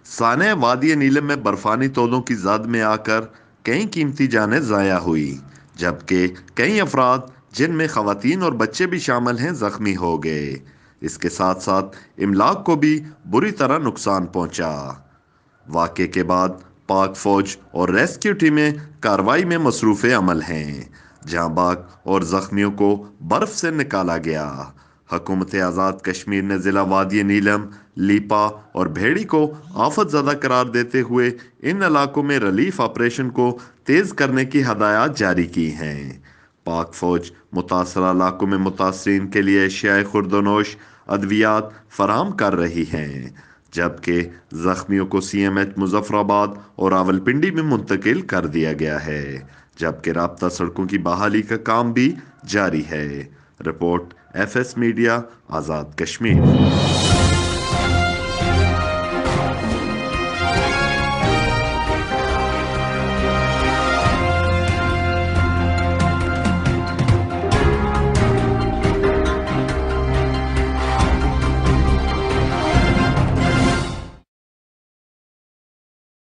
سانحہ وادی نیلم میں برفانی تودوں کی زد میں آ کر کئی قیمتی جانیں ضائع ہوئی، جبکہ کئی افراد جن میں خواتین اور بچے بھی شامل ہیں زخمی ہو گئے۔ اس کے ساتھ ساتھ املاک کو بھی بری طرح نقصان پہنچا۔ واقعے کے بعد پاک فوج اور ریسکیو ٹیمیں کارروائی میں مصروف عمل ہیں، جہاں باغ اور زخمیوں کو برف سے نکالا گیا۔ حکومت آزاد کشمیر نے ضلع وادی نیلم، لیپا اور بھیڑی کو آفت زدہ قرار دیتے ہوئے ان علاقوں میں ریلیف آپریشن کو تیز کرنے کی ہدایات جاری کی ہیں۔ پاک فوج متاثرہ علاقوں میں متاثرین کے لیے اشیاء خوردونوش ادویات فراہم کر رہی ہیں، جبکہ زخمیوں کو سی ایم ایچ مظفر آباد اور راولپنڈی میں منتقل کر دیا گیا ہے، جبکہ رابطہ سڑکوں کی بحالی کا کام بھی جاری ہے۔ Report F S media, Azad Kashmir.